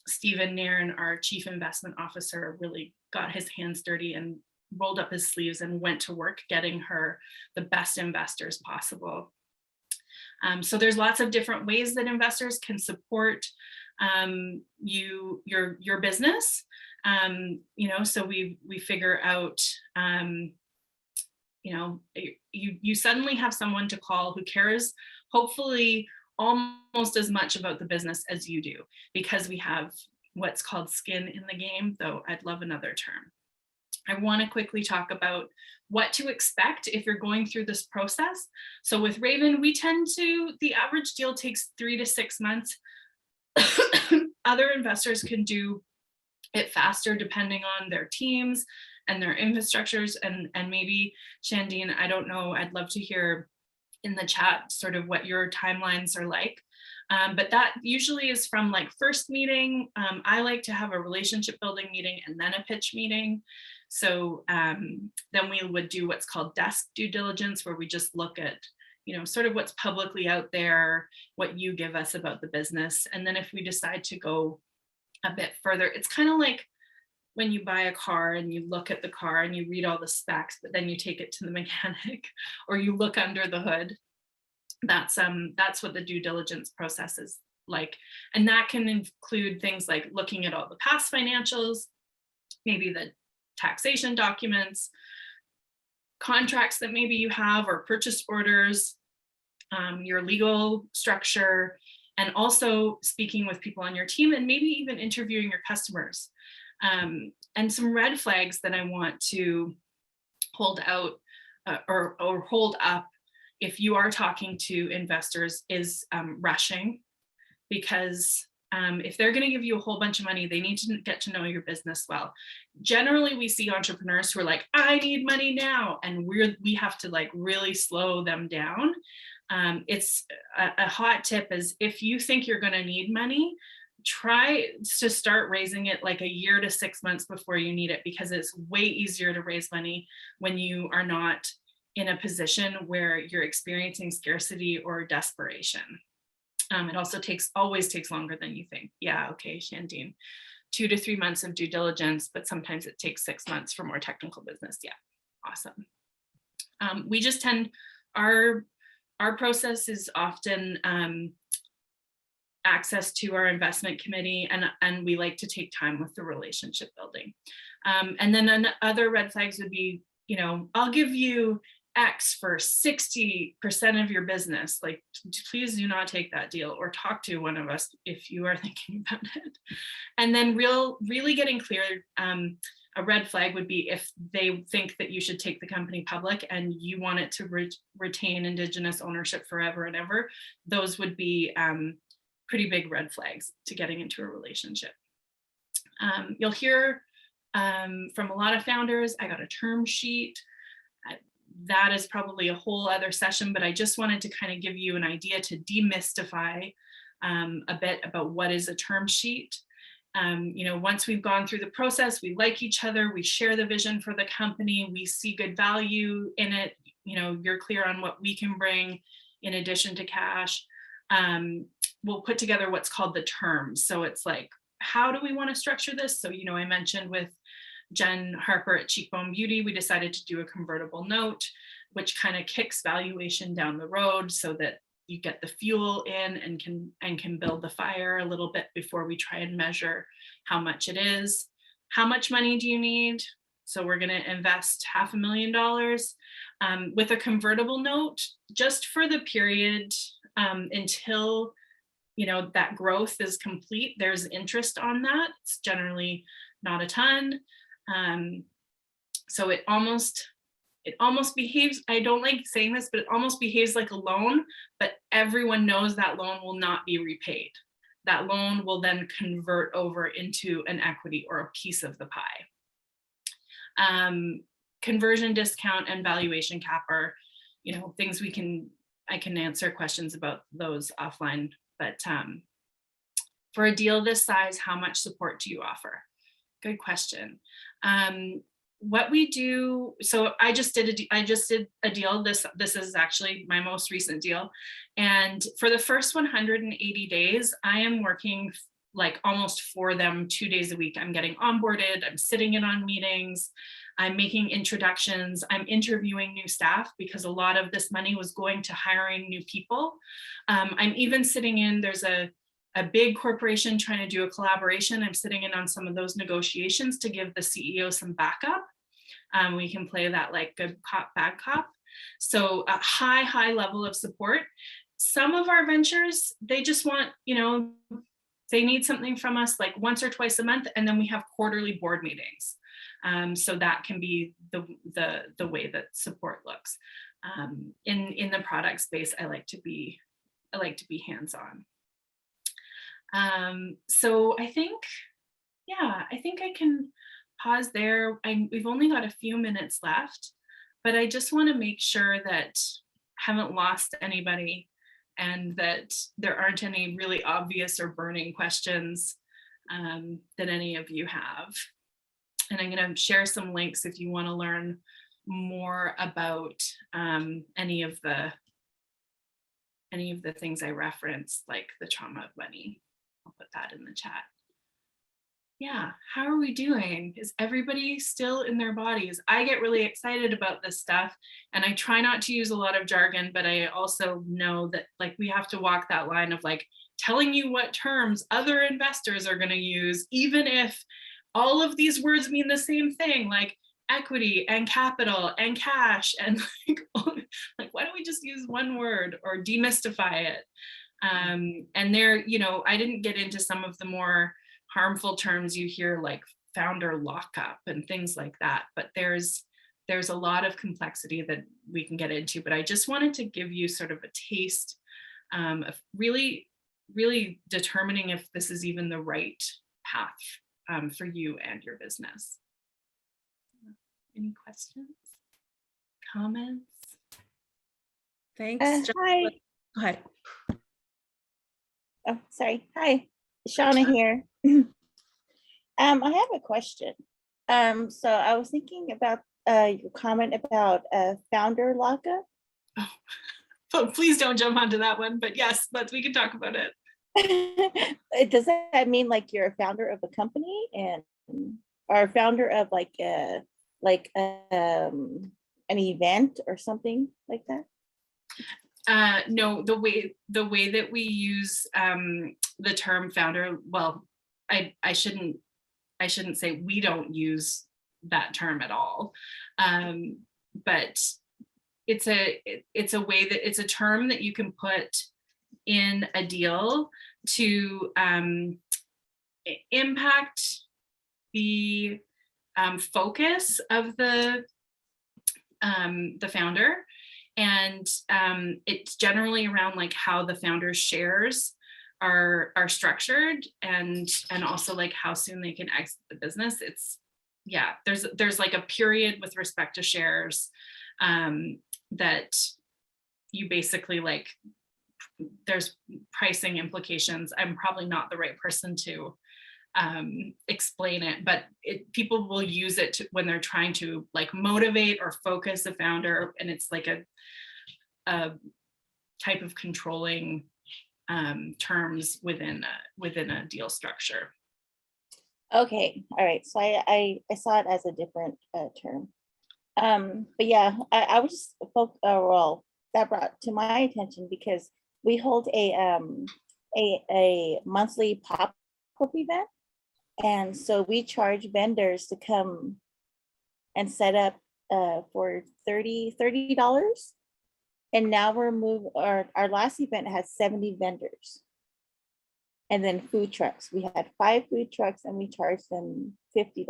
Stephen Nairn, our chief investment officer, really got his hands dirty and rolled up his sleeves and went to work getting her the best investors possible. So there's lots of different ways that investors can support your business. So we figure out, you suddenly have someone to call who cares, hopefully almost as much about the business as you do, because we have what's called skin in the game, though I'd love another term. I want to quickly talk about what to expect if you're going through this process. So with Raven, the average deal takes 3 to 6 months. Other investors can do it faster depending on their teams and their infrastructures. And maybe Shandine, I don't know, I'd love to hear in the chat sort of what your timelines are like. But that usually is from like first meeting. I like to have a relationship building meeting and then a pitch meeting. So then we would do what's called desk due diligence, where we just look at, sort of what's publicly out there, what you give us about the business. And then if we decide to go a bit further, it's kind of like when you buy a car and you look at the car and you read all the specs, but then you take it to the mechanic or you look under the hood. That's what the due diligence process is like. And that can include things like looking at all the past financials, maybe the taxation documents, contracts that maybe you have, or purchase orders, your legal structure, and also speaking with people on your team and maybe even interviewing your customers. And some red flags that I want to hold out or hold up if you are talking to investors is rushing, because if they're going to give you a whole bunch of money, they need to get to know your business well. Generally, we see entrepreneurs who are like, I need money now. And we have to like really slow them down. It's a hot tip is if you think you're going to need money, try to start raising it like a year to 6 months before you need it, because it's way easier to raise money when you are not in a position where you're experiencing scarcity or desperation. It also always takes longer than you think. Yeah, okay, Shandine. 2 to 3 months of due diligence, but sometimes it takes 6 months for more technical business. Yeah, awesome. We just our process is often access to our investment committee, and we like to take time with the relationship building. And then other red flags would be, I'll give you X for 60% of your business. Like, please do not take that deal, or talk to one of us if you are thinking about it. And then really getting clear, a red flag would be if they think that you should take the company public and you want it to retain Indigenous ownership forever and ever. Those would be pretty big red flags to getting into a relationship. You'll hear from a lot of founders, I got a term sheet. That is probably a whole other session, but I just wanted to kind of give you an idea to demystify a bit about what is a term sheet. Once we've gone through the process, we like each other, we share the vision for the company, we see good value in it, you're clear on what we can bring in addition to cash. We'll put together what's called the terms. So it's like, how do we want to structure this? So, I mentioned with Jen Harper at Cheekbone Beauty, we decided to do a convertible note, which kind of kicks valuation down the road so that you get the fuel in and can build the fire a little bit before we try and measure how much it is. How much money do you need? So we're going to invest $500,000 with a convertible note just for the period until that growth is complete. There's interest on that. It's generally not a ton. So it almost it almost behaves, I don't like saying this, but it almost behaves like a loan, but everyone knows that loan will not be repaid. That loan will then convert over into an equity or a piece of the pie. Conversion discount and valuation cap are, you know, things I can answer questions about those offline, but for a deal this size, how much support do you offer? Good question. What we do, so I just did a deal. This is actually my most recent deal. And for the first 180 days, I am working like almost for them 2 days a week. I'm getting onboarded, I'm sitting in on meetings, I'm making introductions, I'm interviewing new staff because a lot of this money was going to hiring new people. I'm even sitting in, there's a big corporation trying to do a collaboration. I'm sitting in on some of those negotiations to give the CEO some backup. We can play that like good cop, bad cop. So a high level of support. Some of our ventures, they just want, you know, they need something from us like once or twice a month, and then we have quarterly board meetings. So that can be the way that support looks. In the product space, I like to be hands-on. So I think I can pause there. We've only got a few minutes left, but I just want to make sure that I haven't lost anybody and that there aren't any really obvious or burning questions that any of you have. And I'm going to share some links if you want to learn more about any of the things I referenced, like the trauma of money. I'll put that in the chat. Yeah, how are we doing? Is everybody still in their bodies? I get really excited about this stuff, and I try not to use a lot of jargon, but I also know that like we have to walk that line of like telling you what terms other investors are going to use, even if all of these words mean the same thing, like equity and capital and cash, and like why don't we just use one word or demystify it? And there, you know, I didn't get into some of the more harmful terms you hear, like founder lockup and things like that, but there's a lot of complexity that we can get into. But I just wanted to give you sort of a taste of really determining if this is even the right path for you and your business. Any questions, comments?
Thanks.
Hi.
Go ahead.
Oh, sorry. Hi, Shauna here. I have a question. So I was thinking about your comment about founder lockup.
Oh, please don't jump onto that one, but yes, we can talk about it.
Does that mean like you're a founder of a company and or a founder of like an event or something like that?
No, the way that we use the term founder, well, I shouldn't say we don't use that term at all, but it's a way that it's a term that you can put in a deal to impact the focus of the founder. And it's generally around like how the founder's shares are structured and also like how soon they can exit the business. It's, yeah, there's like a period with respect to shares that you basically like, there's pricing implications. I'm probably not the right person to explain it, but people will use it when they're trying to like motivate or focus a founder, and it's like a type of controlling terms within a deal structure.
Okay, all right. So I saw it as a different term. But yeah, I was just well, that brought to my attention because we hold a monthly pop-up event. And so we charge vendors to come and set up for $30. And now our last event has 70 vendors. And then food trucks. We had 5 food trucks and we charged them $50.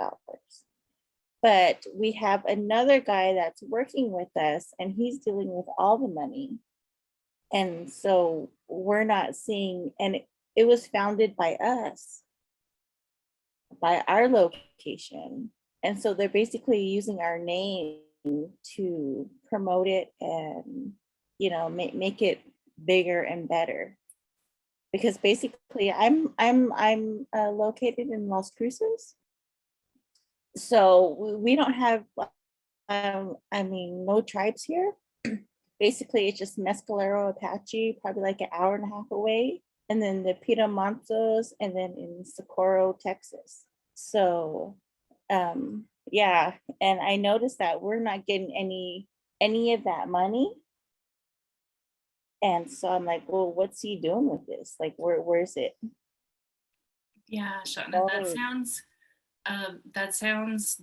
But we have another guy that's working with us and he's dealing with all the money. And so we're not seeing, and it was founded by us, by our location. And so they're basically using our name to promote it and, you know, make it bigger and better. Because basically I'm located in Las Cruces. So we don't have, I mean, no tribes here. Basically, it's just Mescalero Apache, probably like an hour and a half away. And then the Piramontos, and then in Socorro, Texas. So, yeah. And I noticed that we're not getting any of that money. And so I'm like, well, what's he doing with this? Like, where's it?
Yeah, Shauna, that sounds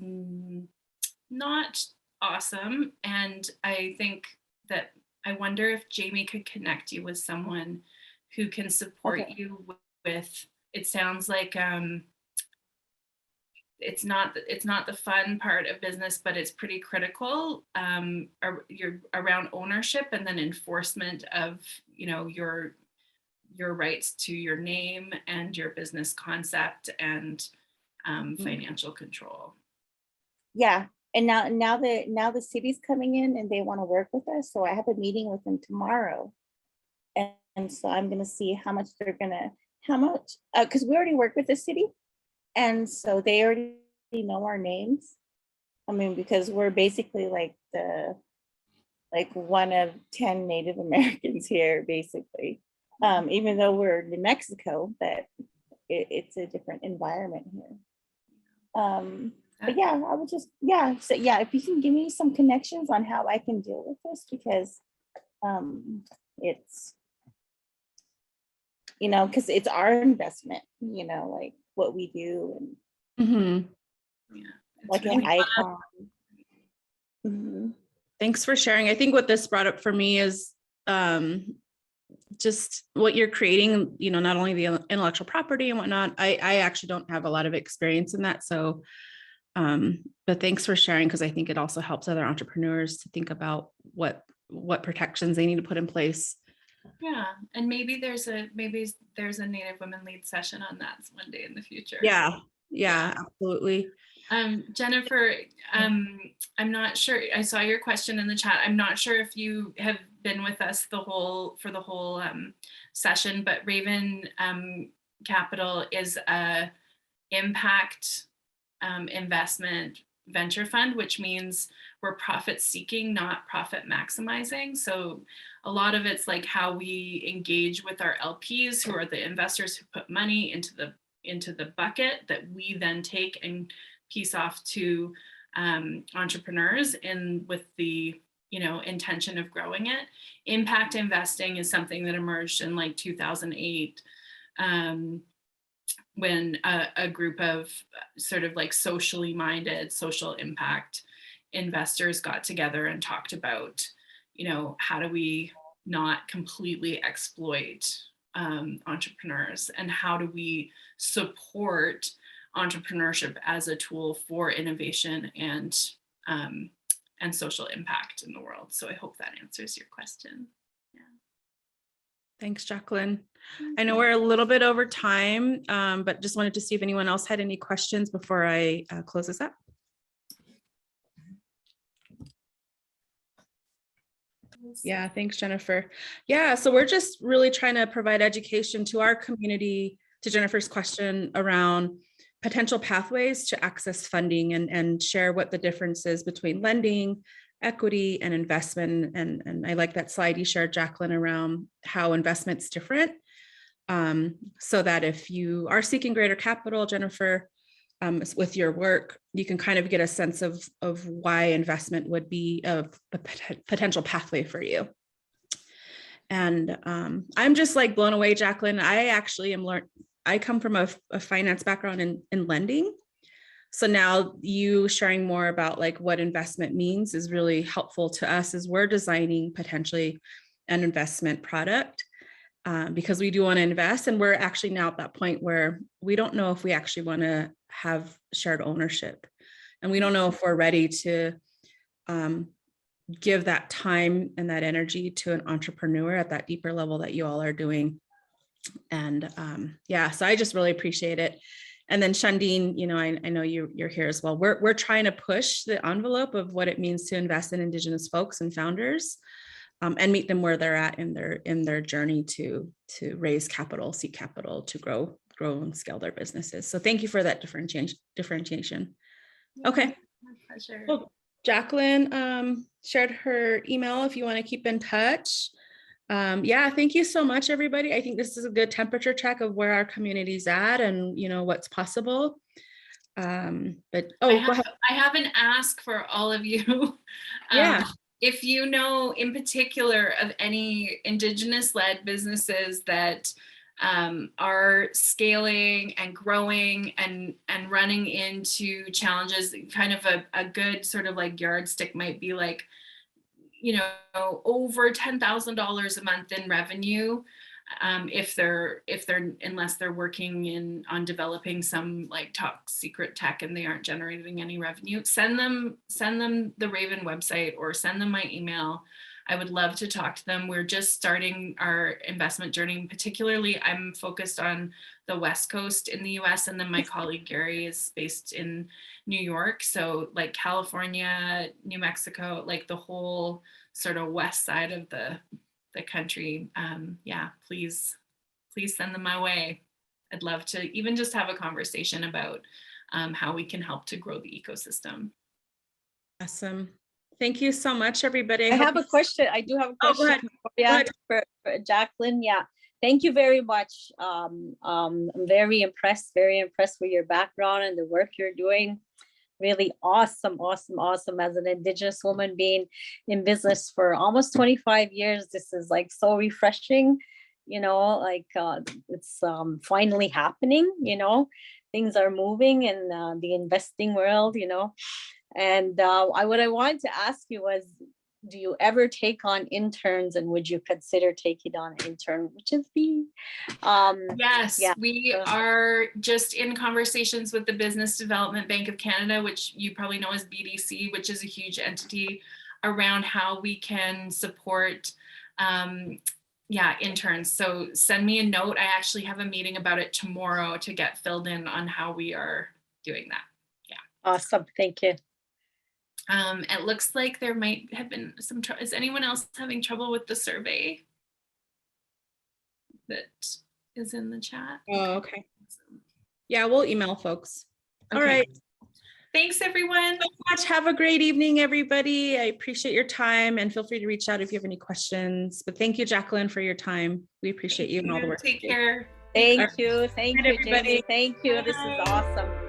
not awesome. And I think that I wonder if Jamie could connect you with someone who can support you with, it sounds like it's not the fun part of business, but it's pretty critical. You're around ownership and then enforcement of, you know, your rights to your name and your business concept and financial control.
Yeah. And now the city's coming in and they want to work with us. So I have a meeting with them tomorrow. And so I'm going to see how much, because we already work with the city. And so they already know our names. I mean, because we're basically like one of 10 Native Americans here, basically. Even though we're New Mexico, but it's a different environment here. But yeah, I would just, so yeah, if you can give me some connections on how I can deal with this, because it's, you know, because it's our investment, you know, like what we do, and like an icon.
Thanks for sharing. I think what this brought up for me is just what you're creating, you know, not only the intellectual property and whatnot. I actually don't have a lot of experience in that. So, but thanks for sharing, because I think it also helps other entrepreneurs to think about what protections they need to put in place.
Yeah, and maybe there's a Native Women Lead session on that one day in the future.
Yeah, absolutely.
Jennifer, I'm not sure. I saw your question in the chat. I'm not sure if you have been with us for the whole session, but Raven Capital is a impact investment venture fund, which means we're profit seeking, not profit maximizing. So a lot of it's like how we engage with our LPs, who are the investors who put money into the bucket that we then take and piece off to entrepreneurs, and with the, you know, intention of growing it. Impact investing is something that emerged in like 2008. When a group of sort of like socially minded, social impact investors got together and talked about, you know, how do we not completely exploit entrepreneurs, and how do we support entrepreneurship as a tool for innovation and social impact in the world. So I hope that answers your question. Yeah.
Thanks, Jacqueline. I know we're a little bit over time, but just wanted to see if anyone else had any questions before I close this up. Yeah, thanks, Jennifer. Yeah, so we're just really trying to provide education to our community, to Jennifer's question around potential pathways to access funding, and share what the difference is between lending, equity, and investment. And I like that slide you shared, Jacqueline, around how investment's different. So that if you are seeking greater capital, Jennifer, with your work, you can kind of get a sense of why investment would be a potential pathway for you. And I'm just like blown away, Jacqueline. I actually I come from a finance background in lending. So now you sharing more about like what investment means is really helpful to us as we're designing potentially an investment product. Because we do want to invest, and we're actually now at that point where we don't know if we actually want to have shared ownership. And we don't know if we're ready to give that time and that energy to an entrepreneur at that deeper level that you all are doing. And yeah, so I just really appreciate it. And then Shandine, you know, I know you're here as well. We're trying to push the envelope of what it means to invest in Indigenous folks and founders, and meet them where they're at in their journey to raise capital, seek capital, to grow and scale their businesses. So thank you for that differentiation. Okay.
My pleasure.
Well, Jacqueline shared her email if you want to keep in touch. Yeah, thank you so much, everybody. I think this is a good temperature check of where our community's at and, you know, what's possible. But go ahead.
I have an ask for all of you.
Yeah.
If you know in particular of any Indigenous-led businesses that are scaling and growing and running into challenges, kind of a good sort of like yardstick might be like, you know, over $10,000 a month in revenue, if they're unless they're working on developing some like top secret tech and they aren't generating any revenue, send them the Raven website or send them my email. I would love to talk to them. We're just starting our investment journey. Particularly, I'm focused on the West Coast in the US, and then my colleague Gary is based in New York. So like California, New Mexico, like the whole sort of west side of the country. Yeah, please send them my way. I'd love to even just have a conversation about how we can help to grow the ecosystem.
Awesome. Thank you so much, everybody.
I have a question. I do have a question.
Go ahead.
For Jacqueline. Yeah, thank you very much. I'm very impressed with your background and the work you're doing. Really awesome as an Indigenous woman being in business for almost 25 years. This is like so refreshing, you know, like it's finally happening, you know, things are moving in the investing world, you know. And what I wanted to ask you was, do you ever take on interns, and would you consider taking on an intern, which is me?
Yes,
yeah.
We are just in conversations with the Business Development Bank of Canada, which you probably know as BDC, which is a huge entity, around how we can support interns. So send me a note. I actually have a meeting about it tomorrow to get filled in on how we are doing that. Yeah.
Awesome. Thank you.
It looks like there might have been some trouble. Is anyone else having trouble with the survey that is in the chat?
Oh, okay. Yeah, we'll email folks.
Okay.
All right.
Thanks, everyone.
So much. Have a great evening, everybody. I appreciate your time, and feel free to reach out if you have any questions. But thank you, Jacqueline, for your time. We appreciate you and all the work.
Take care.
Thank you. Thank you,
everybody.
Jamie. Thank you. This is awesome.